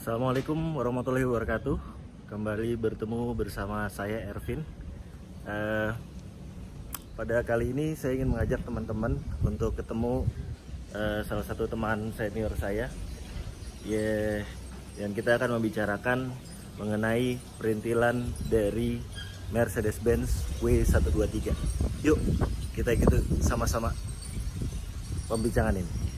Assalamualaikum warahmatullahi wabarakatuh. Kembali bertemu bersama saya Ervin. Pada kali ini saya ingin mengajak teman-teman untuk ketemu salah satu teman senior saya. Dan kita akan membicarakan mengenai perintilan dari Mercedes-Benz W123. Yuk kita ikut sama-sama pembincangan ini.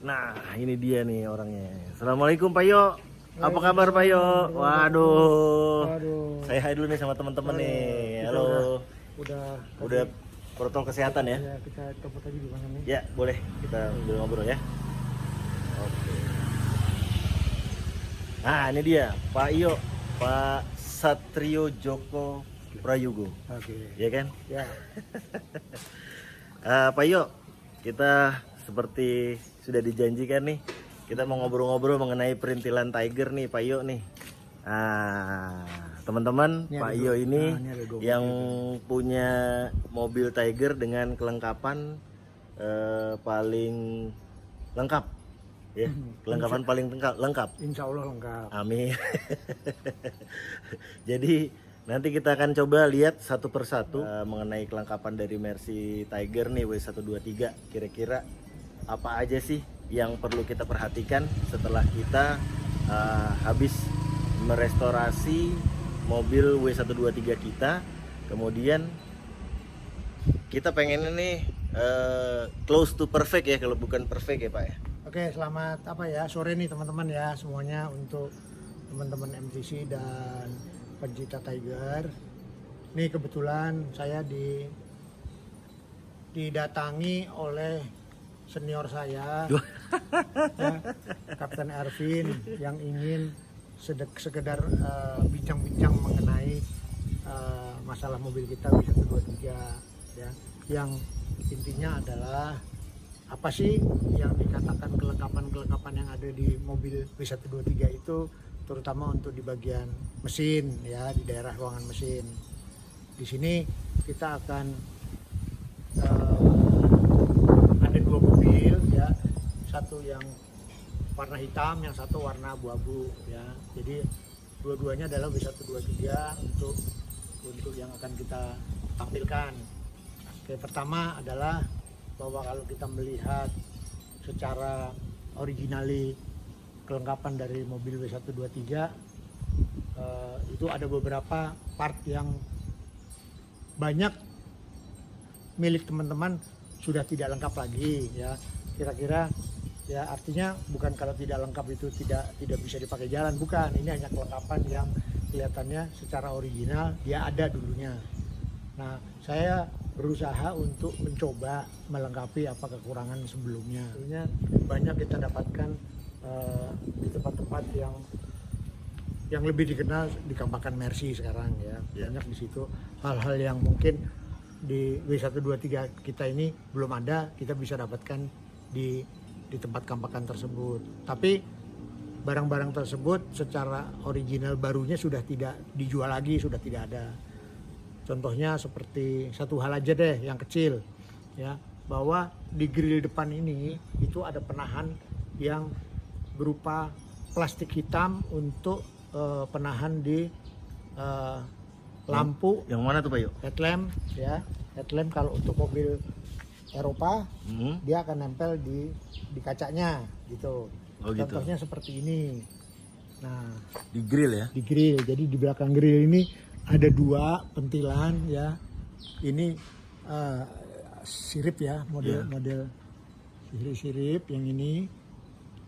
Nah, ini dia nih orangnya. Assalamualaikum Pak Yo. Apa kabar Pak Yo? Waduh. Saya hai dulu nih sama teman-teman nih. Halo. Udah protokol kesehatan ya? Ya, kita coba tadi di mana nih? Ya, boleh. Kita ngobrol ya. Oke. Nah, ini dia Pak Yo, Pak Satrio Joko Prayogo. Oke. Ya kan? Ya. Pak Yo, kita seperti sudah dijanjikan nih, kita mau ngobrol-ngobrol mengenai perintilan Tiger nih Pak Yo nih. Teman-teman, Pak Yo ini yang punya mobil Tiger dengan kelengkapan paling lengkap ya, kelengkapan paling lengkap. Insya Allah lengkap. Amin. Jadi nanti kita akan coba lihat satu persatu mengenai kelengkapan dari Mercy Tiger nih W123. Kira-kira apa aja sih yang perlu kita perhatikan setelah kita habis merestorasi mobil W123 kita. Kemudian kita pengen ini close to perfect ya, kalau bukan perfect ya Pak ya. Oke, selamat sore nih teman-teman ya semuanya, untuk teman-teman MTC dan pencinta Tiger. Nih kebetulan saya didatangi oleh senior saya ya, Kapten Ervin, yang ingin sekedar bincang-bincang mengenai masalah mobil kita W123 ya, yang intinya adalah apa sih yang dikatakan kelengkapan yang ada di mobil W123 itu, terutama untuk di bagian mesin ya, di daerah ruangan mesin. Di sini kita akan ada dua mobil ya, satu yang warna hitam, yang satu warna abu-abu ya. Jadi dua-duanya adalah W123 untuk yang akan kita tampilkan. Oke, pertama adalah bahwa kalau kita melihat secara originali kelengkapan dari mobil W123 itu ada beberapa part yang banyak milik teman-teman sudah tidak lengkap lagi ya. Kira-kira ya, artinya bukan kalau tidak lengkap itu tidak bisa dipakai jalan, bukan. Ini hanya kelengkapan yang kelihatannya secara original dia ada dulunya. Nah, saya berusaha untuk mencoba melengkapi apa kekurangan sebelumnya. Sebenarnya banyak kita dapatkan di tempat-tempat yang lebih dikenal dikembangkan Mercy sekarang ya. Banyak di situ hal-hal yang mungkin di W123 kita ini belum ada, kita bisa dapatkan di tempat kampakan tersebut. Tapi barang-barang tersebut secara original barunya sudah tidak dijual lagi, sudah tidak ada. Contohnya seperti satu hal aja deh yang kecil ya, bahwa di grill depan ini itu ada penahan yang berupa plastik hitam untuk penahan di lampu. Yang mana tuh Pak Yo? Headlamp ya. Headlamp kalau untuk mobil Eropa dia akan nempel di kacanya gitu. Oh, gitu. Contohnya seperti ini. Nah, Di grill ya? di grill. Jadi di belakang grill ini ada dua pentilan ya. Ini sirip ya, model sirip yang ini.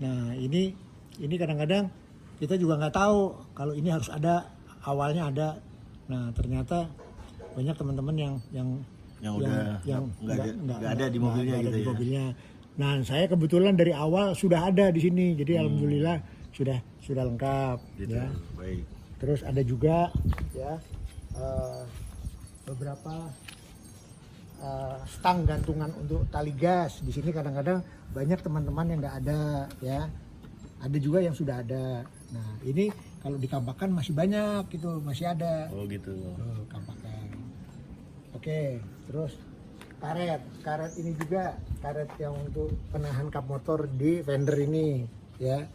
Nah, ini kadang-kadang kita juga nggak tahu kalau ini harus ada, awalnya ada. Nah, ternyata banyak teman-teman yang Yang udah nggak ada di mobilnya nggak ada gitu di ya. mobilnya. Nah, saya kebetulan dari awal sudah ada di sini, jadi alhamdulillah sudah lengkap. Gitu. Ya. Baik. Terus ada juga ya beberapa stang gantungan untuk tali gas. Di sini kadang-kadang banyak teman-teman yang nggak ada ya. Ada juga yang sudah ada. Nah, ini kalau di Kampakan masih banyak gitu, masih ada. Oh gitu. Kampakan. Oke, terus karet ini juga karet yang untuk penahan kap motor di fender ini ya.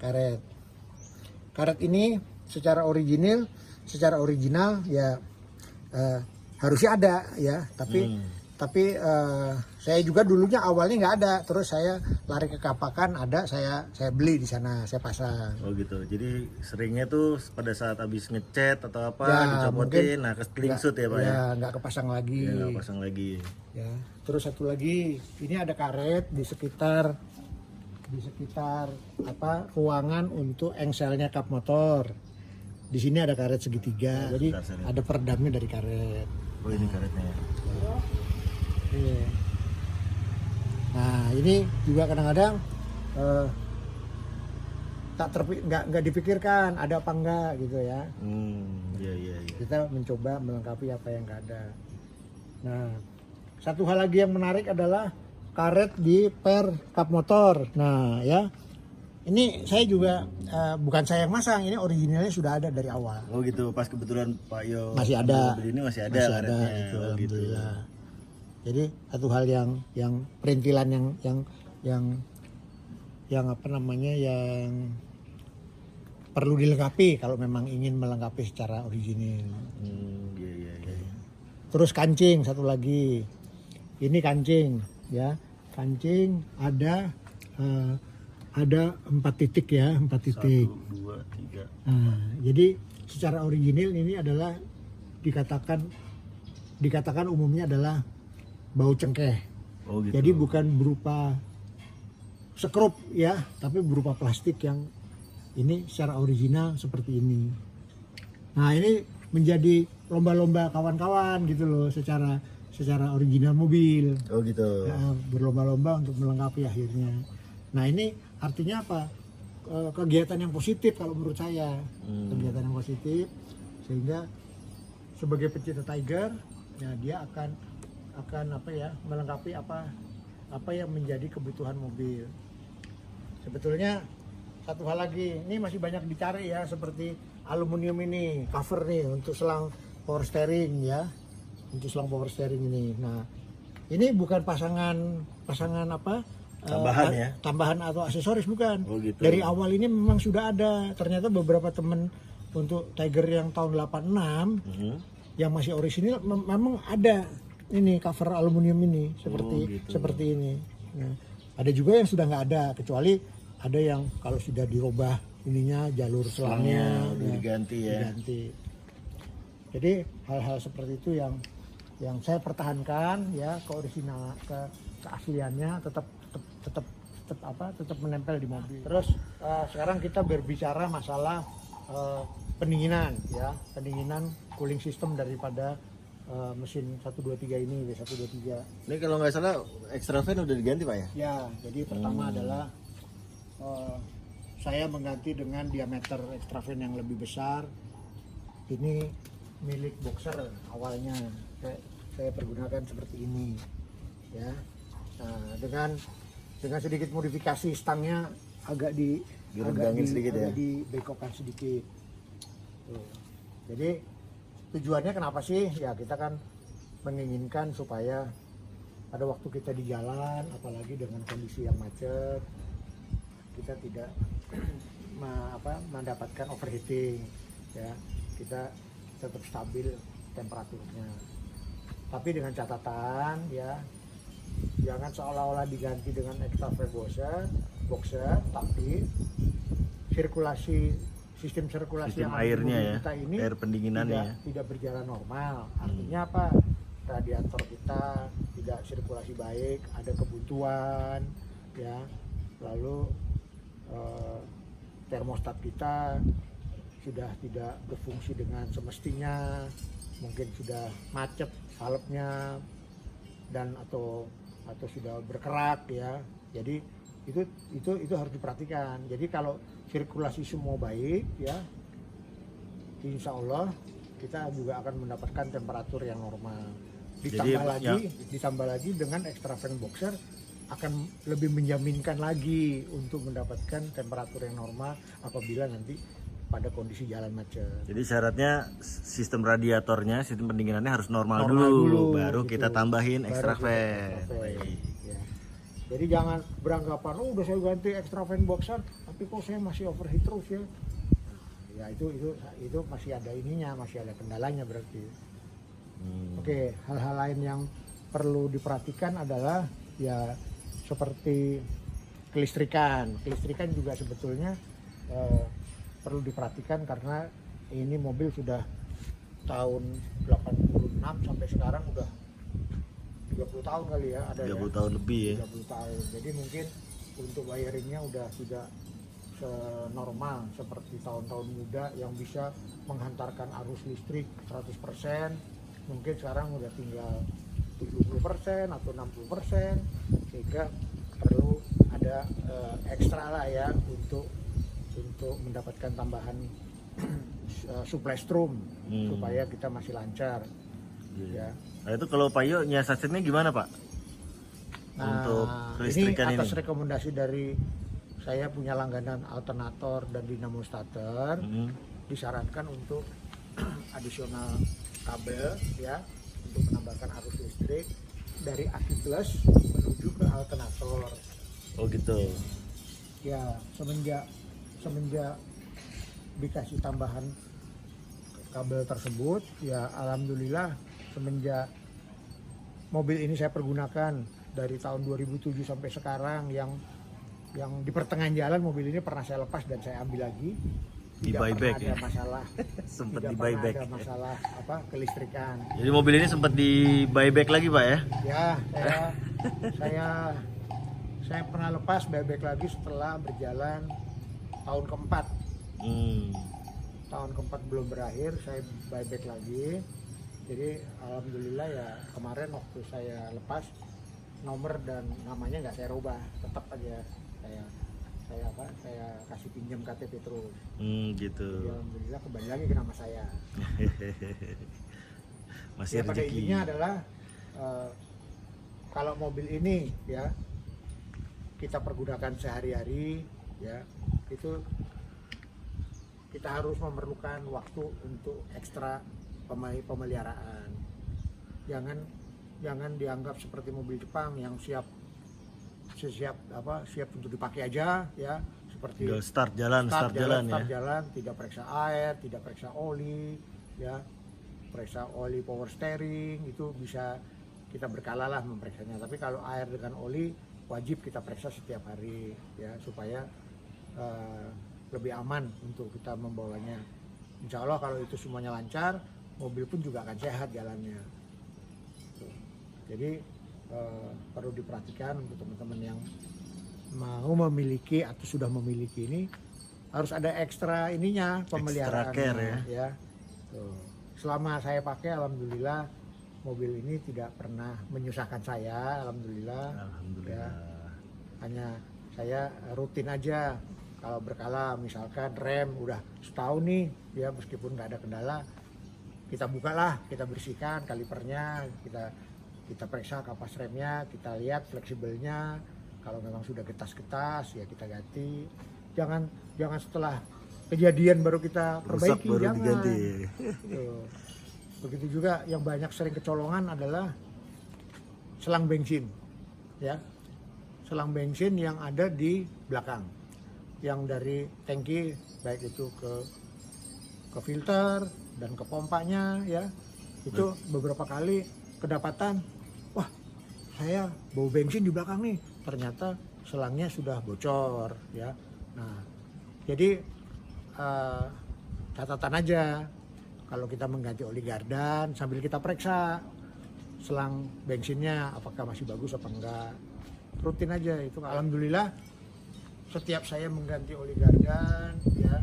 Karet ini secara original ya harusnya ada ya, tapi saya juga dulunya awalnya nggak ada, terus saya lari ke Kampakan, ada, saya beli di sana, saya pasang. Oh gitu. Jadi seringnya tuh pada saat habis ngecat atau apa Ya, dicopotin, nah keselingsut ya Pak ya. Ya nggak kepasang lagi. Ya nggak pasang lagi. Ya, terus satu lagi, ini ada karet di sekitar apa ruangan untuk engselnya kap motor. Di sini ada karet segitiga, jadi ada peredamnya dari karet. Oh ini karetnya. Iya. Nah ini juga kadang-kadang nggak dipikirkan ada apa enggak gitu ya. Iya. Kita mencoba melengkapi apa yang nggak ada. Nah, satu hal lagi yang menarik adalah karet di per kap motor. Nah ya, ini saya juga bukan saya yang masang, ini originalnya sudah ada dari awal. Oh gitu. Pas kebetulan Pak Yo Masih ada. ini masih ada karetnya. Gitu, Oh gitu. alhamdulillah. Jadi satu hal yang perintilan yang apa namanya yang perlu dilengkapi kalau memang ingin melengkapi secara original. Iya. Terus kancing satu lagi, ini kancing ya, kancing ada 4 titik ya, 4 titik. 1, 2, 3. Nah, jadi secara original ini adalah dikatakan umumnya adalah bau cengkeh. Oh gitu. Jadi bukan berupa sekrup ya, tapi berupa plastik yang ini secara original seperti ini. Nah ini menjadi lomba-lomba kawan-kawan gitu loh, secara original mobil. Oh gitu. Nah, berlomba-lomba untuk melengkapi akhirnya. Nah ini artinya apa? Kegiatan yang positif kalau menurut saya. Kegiatan yang positif sehingga sebagai pecinta Tiger ya dia akan apa ya, melengkapi apa yang menjadi kebutuhan mobil. Sebetulnya satu hal lagi, ini masih banyak dicari ya, seperti aluminium ini, cover nih untuk selang power steering ya, untuk selang power steering ini. Nah ini bukan pasangan apa Tambahan ya? Tambahan atau aksesoris, bukan. Oh gitu. Dari awal ini memang sudah ada. Ternyata beberapa temen untuk Tiger yang tahun 86 yang masih orisinil memang ada ini cover aluminium ini seperti ini. Nah, ada juga yang sudah nggak ada, kecuali ada yang kalau sudah dirubah ininya, jalur selangnya diganti ya. Diganti. Jadi hal-hal seperti itu yang saya pertahankan ya, keasliannya tetap menempel di mobil. Terus sekarang kita berbicara masalah pendinginan ya, pendinginan cooling system daripada mesin 123 ini, W123. Ini kalau nggak salah extra fan udah diganti Pak ya? Ya, jadi pertama adalah saya mengganti dengan diameter extra fan yang lebih besar. Ini milik Boxer awalnya, saya pergunakan seperti ini ya. Nah, dengan sedikit modifikasi, stangnya agak dibekokkan sedikit. Tuh. Jadi tujuannya kenapa sih? Ya kita kan menginginkan supaya pada waktu kita di jalan, apalagi dengan kondisi yang macet, kita tidak mendapatkan overheating ya, kita tetap stabil temperaturnya. Tapi dengan catatan ya, jangan seolah-olah diganti dengan extra fan boxer, tapi sistem sirkulasi Sistem yang ada di airnya mobil ya, kita ini air pendinginannya tidak berjalan normal. Artinya apa? Radiator kita tidak sirkulasi baik, ada kebuntuan ya. Lalu termostat kita sudah tidak berfungsi dengan semestinya, mungkin sudah macet valve-nya dan atau sudah berkerak ya. Jadi itu harus diperhatikan. Jadi kalau sirkulasi semua baik ya, insya Allah kita juga akan mendapatkan temperatur yang normal. Ditambah lagi dengan extra fan boxer akan lebih menjaminkan lagi untuk mendapatkan temperatur yang normal apabila nanti pada kondisi jalan macet. Jadi syaratnya sistem radiatornya, sistem pendinginannya harus normal dulu, baru gitu. kita tambahin extra fan. Ya. Jadi jangan beranggapan, oh udah saya ganti extra fan boxer, tapi kok saya masih overheat terus ya. Ya itu masih ada ininya, masih ada kendalanya berarti. Oke, hal-hal lain yang perlu diperhatikan adalah ya seperti kelistrikan. Kelistrikan juga sebetulnya perlu diperhatikan karena ini mobil sudah tahun 86 sampai sekarang udah 30 tahun kali ya ada 30 tahun lebih ya. 30 tahun. Jadi mungkin untuk wiringnya udah tidak senormal seperti tahun-tahun muda yang bisa menghantarkan arus listrik 100%. Mungkin sekarang udah tinggal 70% atau 60%, sehingga perlu ada ekstra lah ya untuk mendapatkan tambahan supply strom supaya kita masih lancar. Ya. Nah itu kalau Pak Yo nyiasatinnya gimana Pak? Untuk kelistrikan ini atas rekomendasi dari saya punya langganan alternator dan dinamo starter, disarankan untuk adisional kabel ya untuk menambahkan arus listrik dari aki plus menuju ke alternator. Oh gitu. Ya semenjak dikasih tambahan kabel tersebut ya alhamdulillah semenjak mobil ini saya pergunakan dari tahun 2007 sampai sekarang yang di pertengahan jalan mobil ini pernah saya lepas dan saya ambil lagi. Di buyback ya. Masalah. Sempat tidak di buyback. Ada masalah kelistrikan. Jadi mobil ini sempat di buyback lagi Pak ya? Ya, saya pernah lepas buyback lagi setelah berjalan tahun keempat. Tahun keempat belum berakhir, saya buyback lagi. Jadi alhamdulillah ya kemarin waktu saya lepas nomor dan namanya nggak saya rubah, tetap aja saya kasih pinjam KTP terus. Gitu. Jadi alhamdulillah kembali lagi ke nama saya. Masih ya, pada rezeki. intinya adalah kalau mobil ini ya kita pergunakan sehari-hari ya itu kita harus memerlukan waktu untuk ekstra pemeliharaan. Jangan dianggap seperti mobil Jepang yang siap untuk dipakai aja ya, seperti start jalan ya. Tidak periksa air, tidak periksa oli ya, periksa oli power steering itu bisa kita berkala lah memeriksanya. Tapi kalau air dengan oli wajib kita periksa setiap hari ya supaya lebih aman untuk kita membawanya. Insya Allah kalau itu semuanya lancar, mobil pun juga akan sehat jalannya. Jadi perlu diperhatikan untuk teman-teman yang mau memiliki atau sudah memiliki ini harus ada ekstra ininya pemeliharaannya. Extra care ya. Tuh. Selama saya pakai alhamdulillah mobil ini tidak pernah menyusahkan saya, alhamdulillah. Ya. Hanya saya rutin aja kalau berkala misalkan rem udah setahun nih ya meskipun nggak ada kendala kita bukalah, kita bersihkan kalipernya, kita periksa kapas remnya, kita lihat fleksibelnya. Kalau memang sudah getas-getas ya kita ganti. Jangan setelah kejadian baru kita perbaiki, baru jangan. Diganti. Begitu juga yang banyak sering kecolongan adalah selang bensin, ya. Selang bensin yang ada di belakang, yang dari tangki baik itu ke filter dan ke pompanya, ya. Itu beberapa kali kedapatan, wah saya bau bensin di belakang nih, ternyata selangnya sudah bocor, ya. Nah, jadi catatan aja kalau kita mengganti oli gardan sambil kita periksa selang bensinnya apakah masih bagus apa enggak, rutin aja itu. Alhamdulillah setiap saya mengganti oli gardan ya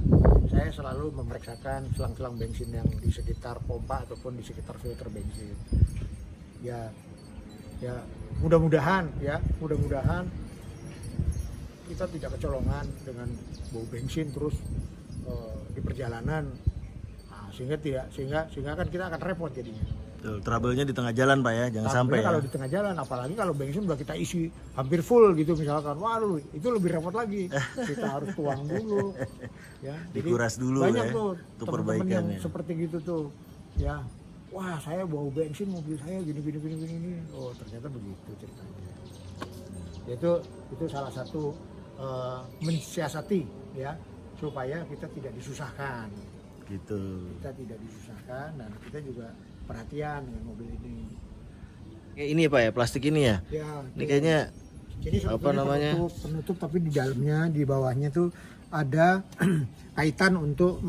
saya selalu memeriksakan selang-selang bensin yang di sekitar pompa ataupun di sekitar filter bensin. Ya mudah-mudahan kita tidak kecolongan dengan bau bensin terus di perjalanan. Nah, sehingga kan kita akan repot jadinya. Tuh, trouble-nya di tengah jalan Pak ya, jangan sampai ya. Kalau di tengah jalan, apalagi kalau bensin udah kita isi hampir full gitu misalkan, waduh itu lebih repot lagi. Kita harus tuang dulu, ya. Dikuras dulu banyak ya, tuh untuk teman-teman yang perbaikannya. seperti gitu tuh, ya. Wah saya bau bensin mobil saya gini. Oh ternyata begitu ceritanya. Itu salah satu mensiasati ya supaya kita tidak disusahkan. Gitu. Kita tidak disusahkan dan kita juga perhatian dengan mobil ini. Kayak ini Pak ya, plastik ini ya. Ya, Ini kayaknya jadi apa namanya? Penutup tapi di dalamnya, di bawahnya tuh ada kaitan untuk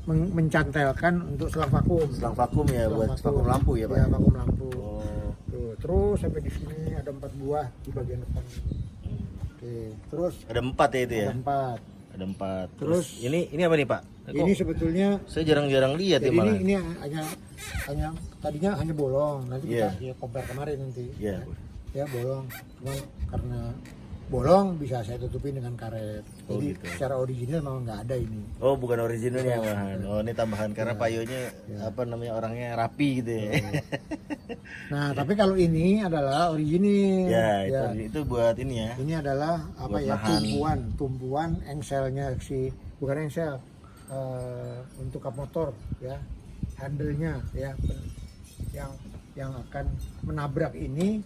mencantelkan untuk selang vakum. Selang vakum ya, Selang buat vakum lampu ya Pak. Ya, vakum lampu. Oh. Tuh, terus sampai di sini ada 4 buah di bagian depan. Oke, terus Ada 4 ya itu ya. ada 4. Ada 4. Terus ini apa nih Pak? Ini sebetulnya Saya jarang-jarang lihat ya jadi malah. ini hanya tadinya hanya bolong. Nanti Iya. kita compare kemarin nanti. Iya. Ya bolong. Cuman karena bolong bisa saya tutupin dengan karet. Oh, Jadi gitu. secara original memang nggak ada ini. Oh, bukan originalnya malahan. Oh, ini tambahan karena Iya. Payonya apa namanya orangnya rapi gitu ya. Nah tapi kalau ini adalah original. Ya, itu buat ini ya. Ini adalah apa Buat ya nahan. tumpuan engselnya bukan engsel untuk kap motor ya, handle-nya ya yang akan menabrak ini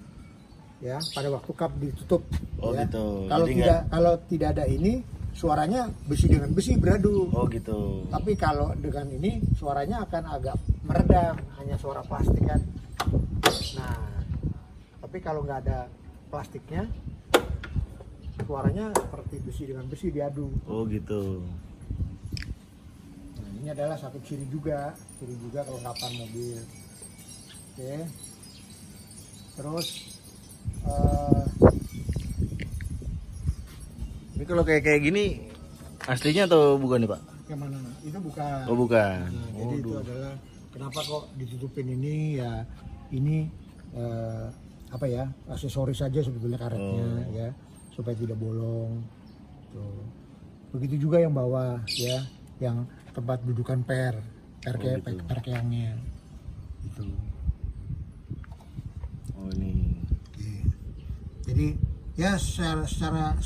ya pada waktu kap ditutup. Oh, ya. gitu. Kalau Jadi kalau tidak ada ini suaranya besi dengan besi beradu. Oh gitu. Tapi kalau dengan ini suaranya akan agak meredam, hanya suara plastik kan. Nah, tapi kalau nggak ada plastiknya, suaranya seperti besi dengan besi diadu. Oh gitu. Nah, ini adalah satu ciri juga kelengkapan mobil. Oke. Terus Ini kalau kayak gini aslinya atau bukan nih Pak? yang mana? Itu bukan. Oh bukan. Nah, Oh, jadi itu adalah kenapa kok ditutupin ini ya, ini apa ya, aksesoris saja sebetulnya karetnya ya, supaya tidak bolong. Tuh. Begitu juga yang bawah ya, yang tempat dudukan per keangnya itu. Oh ini. Jadi ya secara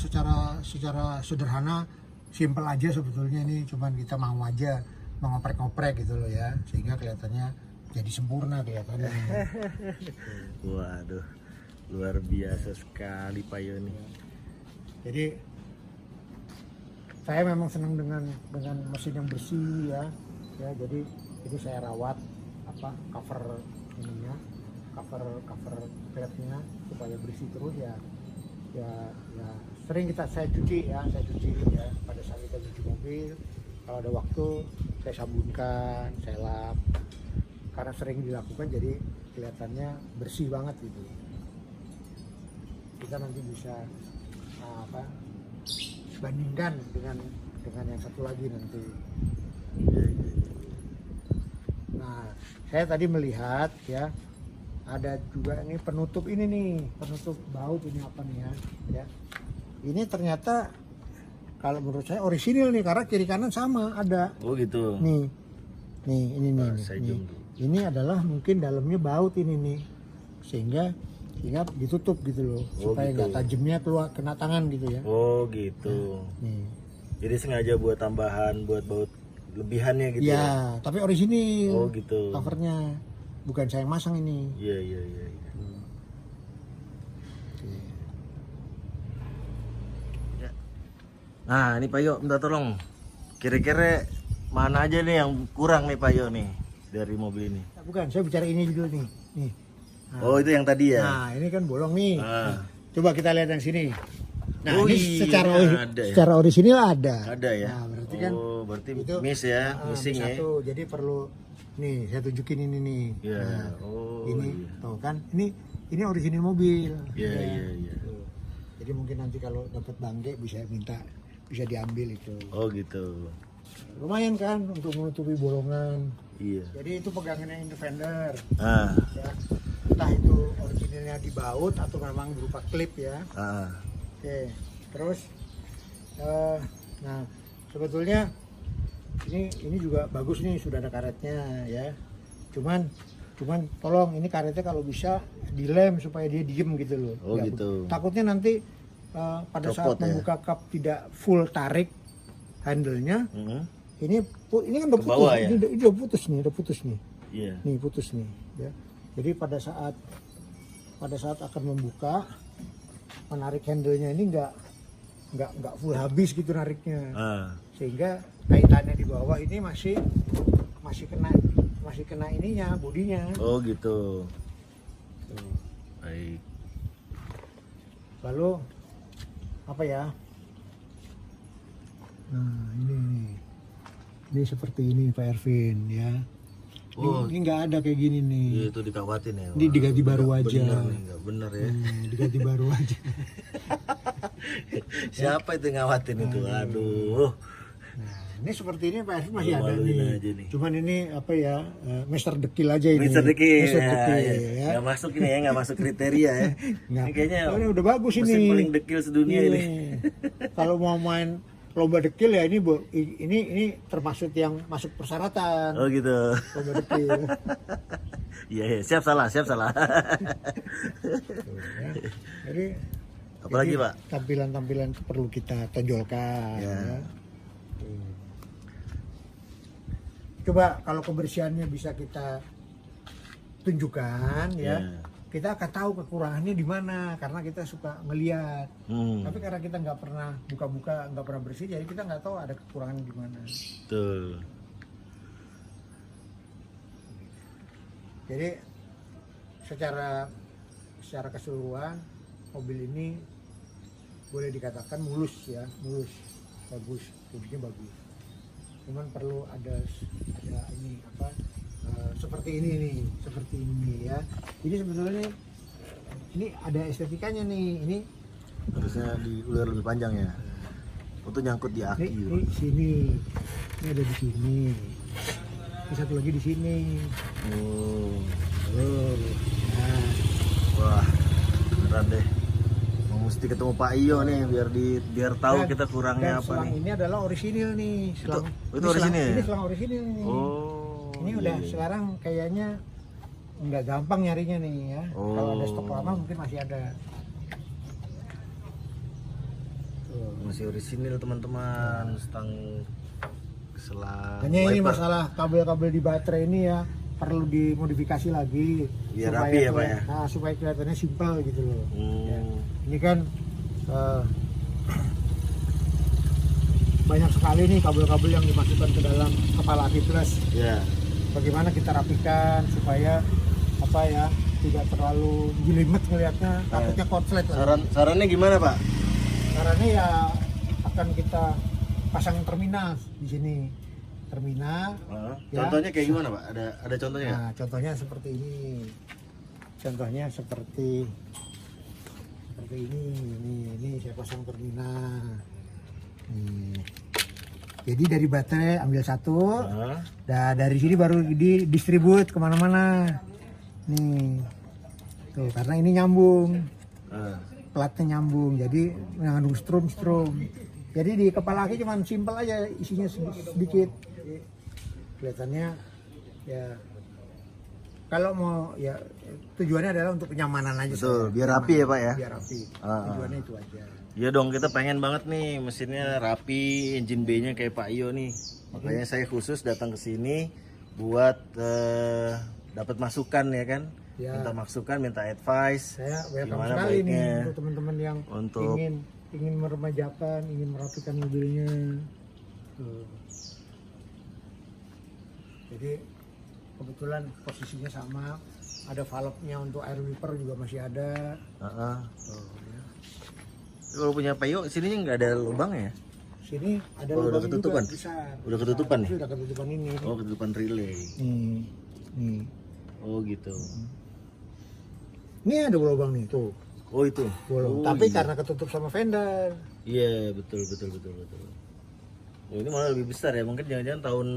sederhana, simpel aja sebetulnya, ini cuman kita mau aja mengoprek-ngoprek gitu loh ya, sehingga kelihatannya jadi sempurna kelihatannya. Waduh, luar biasa sekali Payo nih. Jadi saya memang senang dengan mesin yang bersih ya. Ya jadi itu saya rawat cover ininya, cover platnya supaya bersih terus ya. Ya sering saya cuci ya pada saat kita cuci mobil. Kalau ada waktu saya sabunkan, saya lap, karena sering dilakukan jadi kelihatannya bersih banget gitu. Kita nanti bisa bandingkan dengan yang satu lagi nanti. Nah, saya tadi melihat ya, ada juga ini penutup baut ini apa nih ya. Ini ternyata kalau menurut saya orisinil nih, karena kiri kanan sama ada. Oh gitu. Nih ini saya nih. jumbo. Ini adalah mungkin dalamnya baut ini nih, sehingga ditutup gitu loh, supaya gitu. nggak tajamnya keluar kena tangan gitu ya. Oh gitu. Nih. Jadi sengaja buat tambahan, buat baut lebihannya gitu ya. Ya, tapi orisinil. Oh gitu. Covernya bukan saya yang masang ini. Iya. Ya. Nah ini Payo, minta tolong. Kira-kira mana aja nih yang kurang nih Payo nih dari mobil ini? Bukan, saya bicara ini dulu nih. Nih. Nah, Oh itu yang tadi ya? nah, ini kan bolong nih. Ah. Nah, coba kita lihat yang sini. Nah, Oh, ini iya, ada ya? secara orisinil ada. Ada ya? Nah, berarti kan berarti itu miss ya, missing miss ya? satu. Jadi perlu nih saya tunjukin ini nih. Iya. Nah, Oh, ini iya. tuh kan, ini orisinil mobil. Iya, Ya. iya. Tuh. Jadi mungkin nanti kalau dapat bangke bisa diambil itu. Oh gitu. lumayan kan untuk menutupi bolongan. Iya. Jadi itu pegangannya independer. Ah. Ya. Entah itu originalnya di baut atau memang berupa klip ya. Ah. Oke, terus nah sebetulnya ini juga bagus nih, sudah ada karetnya ya. Cuman tolong ini karetnya kalau bisa dilem supaya dia diem gitu loh. Oh Ya, gitu. takutnya nanti pada Copot saat ya? membuka kap tidak full tarik handle-nya. Mhm. Ini kan udah Ke putus, bawah ya? ini udah putus nih. Iya. Nih putus nih ya. Jadi pada saat akan membuka, menarik handle-nya ini nggak full habis gitu nariknya. Ah. Sehingga kaitannya di bawah ini masih kena ininya, bodinya. Oh gitu. Tuh. Baik. Lalu apa ya? Nah ini seperti ini Pak Ervin ya. Oh. Ini nggak ada kayak gini nih. Iya, itu dikawatin ya. Ini diganti baru aja. Bener nih, nggak bener ya. Diganti baru aja. Siapa itu yang ngawatin itu? Aduh. Nah, ini seperti ini Pak Ervin masih ada Maluin nih. aja nih. Cuman ini apa ya? Mister Dekil aja ini. Mister Dekil. Mister Dekil, Ya, ya. nggak masuk ini ya, nggak masuk kriteria ya. Nggak. Ini kayaknya Oh, ini udah bagus ini. mesin paling dekil sedunia ini. Kalau mau main lomba dekil ya ini Bu, ini termasuk yang masuk persyaratan. Oh gitu. Lomba dekil. Iya, iya. Siap salah. Tuh, ya. Jadi Apalagi ini Pak? tampilan-tampilan perlu kita tonjolkan. Ya. Ya. Tuh. Coba kalau kebersihannya bisa kita tunjukkan ya. Ya. Kita akan tahu kekurangannya di mana karena kita suka ngeliat. Tapi Hmm. karena kita nggak pernah buka-buka, nggak pernah bersih, jadi kita nggak tahu ada kekurangan di mana. Tuh. Jadi secara keseluruhan mobil ini boleh dikatakan mulus ya, bagus, bodinya bagus. Cuman perlu ada ini apa? Seperti ini ya. Ini sebetulnya ini ada estetikanya nih. Ini Harusnya diulir lebih panjang ya. Untuk nyangkut di aki. ini sini. Ini ada di sini. Ini satu lagi di sini. Oh. Oh. Nah, Wah, beneran deh. Mau mesti ketemu Pak Iyo nih biar tahu Dan- kita kurangnya dan apa selang nih. ini adalah orisinil nih. Itu ini orisinil ya? Ini selang orisinil nih. Oh. Ini iya, udah iya. sekarang kayaknya nggak gampang nyarinya nih ya. Kalau ada stok Oh. lama mungkin masih ada. Tuh. Masih orisinil teman-teman, stang selang. Hanya ini wiper. masalah kabel-kabel di baterai ini ya perlu dimodifikasi lagi. Biar rapi ya, Pak, ya? Nah, supaya kelihatannya simpel gitu loh. Ya. Hmm. Ini kan banyak sekali nih kabel-kabel yang dimasukkan ke dalam kepala aki plus. Ya. Bagaimana kita rapikan supaya apa ya tidak terlalu jelimet ngelihatnya, takutnya korslet lah. Sarannya gimana Pak? Caranya ya akan kita pasang terminal di sini. Terminal. Ya. Contohnya kayak gimana Pak? Ada contohnya nggak? Nah, contohnya seperti ini. Contohnya seperti ini. Ini saya pasang terminal. Nih. Jadi dari baterai ambil satu, Nah. dari sini baru didistribut kemana-mana. Nih, tuh karena ini nyambung, Nah. platnya nyambung, jadi mengandung strom. Jadi di kepala aki cuma simpel aja, isinya sedikit. Kelihatannya ya. Kalau mau ya tujuannya adalah untuk kenyamanan aja. Betul, saja. biar rapi ya, Pak, ya? Biar rapi. Tujuannya itu aja. Iya dong, kita pengen banget nih mesinnya rapi, engine bay-nya kayak Pak Iyo nih. Makanya saya khusus datang ke sini buat dapat masukan ya kan. Ya. Minta masukan, minta advice. Saya welcome Gimana sekali nih baiknya untuk teman-teman yang untuk ingin meremajakan, ingin merapikan mobilnya. Tuh. Jadi kebetulan posisinya sama, ada valve-nya untuk air wiper juga masih ada. Tuh, ya. Kalau punya Pak Iyo, sininya nggak ada lubang ya? Sini ada Oh, udah lubang ketutupan? juga besar. Udah ketutupan nih? Sudah ketutupan ini. Oh, ketutupan relay. Nih. Oh gitu. Ini ada lubang nih tuh. Oh itu. Bolong. Oh, Tapi iya. karena ketutup sama fender. Iya betul. Ya, ini malah lebih besar ya, mungkin jangan-jangan tahun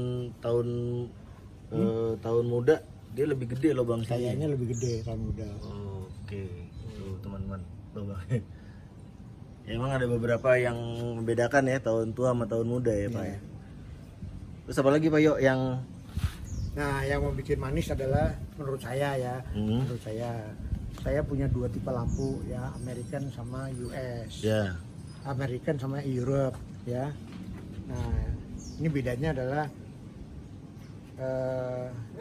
tahun muda dia lebih gede loh bang. Kayaknya lebih gede tahun muda. Oke, tuh teman-teman, tuh bang. Ya, emang ada beberapa yang membedakan ya tahun tua sama tahun muda ya pak ya. Terus apa lagi pak Yo yang Nah, yang mau bikin manis adalah menurut saya ya, menurut saya punya 2 tipe lampu ya, American sama US. ya? American sama Europe ya. Nah, ini bedanya adalah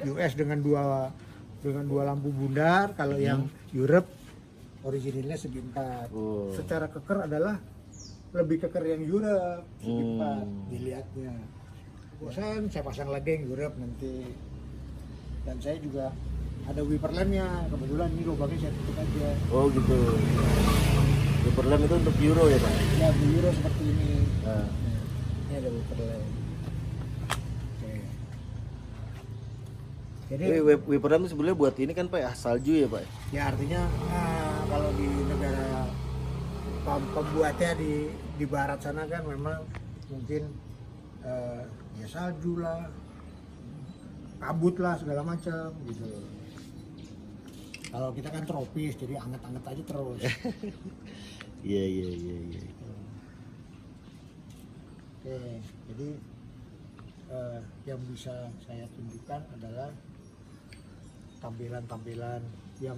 US dengan dua lampu bundar, kalau yang Europe originalnya segi 4. Oh. Secara keker adalah lebih keker yang Europe segi 4 dilihatnya. Bosan saya pasang lagi yang Europe nanti. Dan saya juga ada wiper lampnya, kebetulan ini lubangnya saya tutup aja. Oh gitu. Wiper lamp itu untuk Euro ya pak? Ya, di Euro seperti ini. Nah. Ini ada wiper lamp. Oke. Jadi Wiper lamp itu sebenarnya buat ini kan pak ya, salju ya pak? ya artinya kalau di negara pembuatnya di barat sana kan memang mungkin ya salju lah, kabut lah, segala macam gitu. Kalau kita kan tropis, jadi anget-anget aja terus. Iya. Oke, jadi yang bisa saya tunjukkan adalah tampilan-tampilan yang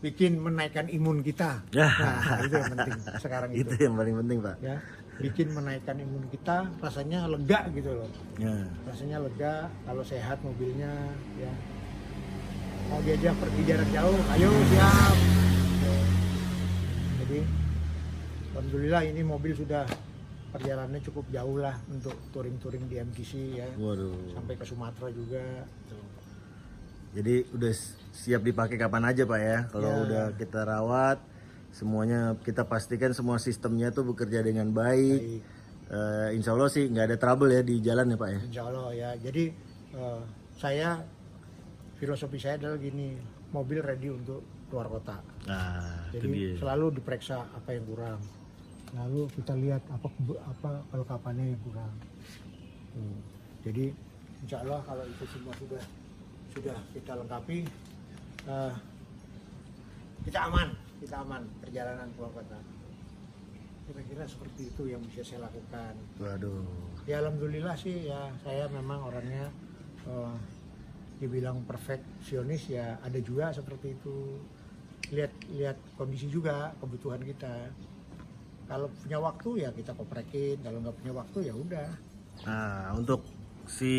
bikin menaikkan imun kita. Nah, itu yang penting sekarang itu. Itu yang paling penting pak. Ya, bikin menaikkan imun kita, rasanya lega gitu loh. Ya. Rasanya lega, kalau sehat mobilnya ya. Mau diajak pergi jarak jauh, ayo siap. Jadi alhamdulillah ini mobil sudah perjalanannya cukup jauh lah untuk touring-touring di MTC ya. Waduh. Sampai ke Sumatera juga. Jadi udah siap dipakai kapan aja pak ya. Kalau Ya. udah kita rawat, semuanya kita pastikan semua sistemnya tuh bekerja dengan baik. Insya Allah sih nggak ada trouble ya di jalan ya pak ya. Insya Allah ya. Jadi filosofi saya adalah gini, mobil ready untuk keluar kota. Nah, itu Jadi dia. selalu diperiksa apa yang kurang. Lalu kita lihat apa kelengkapannya yang kurang. Jadi insya Allah kalau itu semua sudah kita lengkapi, kita aman perjalanan keluar kota. Kira-kira seperti itu yang bisa saya lakukan. Waduh. Ya alhamdulillah sih ya, saya memang orangnya dibilang perfeksionis ya, ada juga seperti itu. Lihat kondisi juga, kebutuhan kita. Kalau punya waktu ya kita koprekin, kalau nggak punya waktu ya udah. Nah, untuk si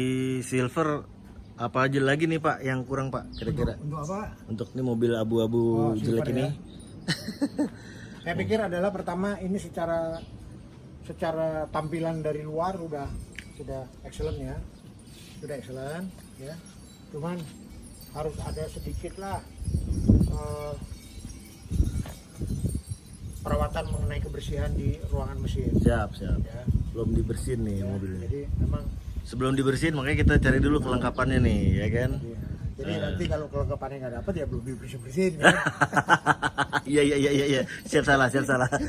Silver apa aja lagi nih pak yang kurang pak kira-kira? Untuk apa? Untuk ini mobil abu-abu jelek Silver ini. ya. Saya pikir adalah pertama ini secara tampilan dari luar sudah excellent ya, sudah excellent ya. Cuman harus ada sedikit lah perawatan mengenai kebersihan di ruangan mesin. Siap. Ya. Belum dibersihin nih mobilnya. Jadi memang Sebelum dibersihin makanya kita cari dulu kelengkapannya nih, ya kan? jadi nanti kalau kelengkapannya nggak dapat ya belum dibersihin kan. Iya. Siap salah.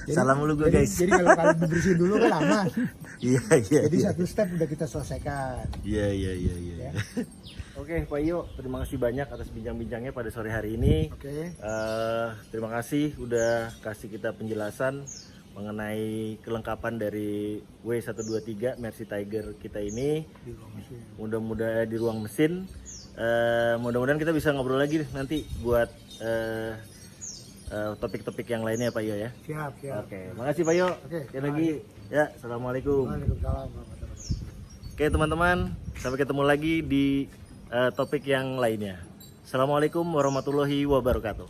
Salah mulu gue guys. Jadi kalau dibersihin dulu kan aman. Iya. Jadi satu step udah kita selesaikan. Iya. Ya. Oke, Pak Iyo, terima kasih banyak atas bincang-bincangnya pada sore hari ini. Oke. Terima kasih udah kasih kita penjelasan mengenai kelengkapan dari W123 Mercy Tiger kita ini. Di ruang mesin. Mudah-mudahan di ruang mesin. Mudah-mudahan kita bisa ngobrol lagi nanti buat topik-topik yang lainnya Pak Iyo ya. Siap. Oke, makasih Pak Iyo. Oke, Sekali lagi ya, assalamualaikum. Waalaikumsalam warahmatullahi wabarakatuh. Oke teman-teman, sampai ketemu lagi di topik yang lainnya. Assalamualaikum warahmatullahi wabarakatuh.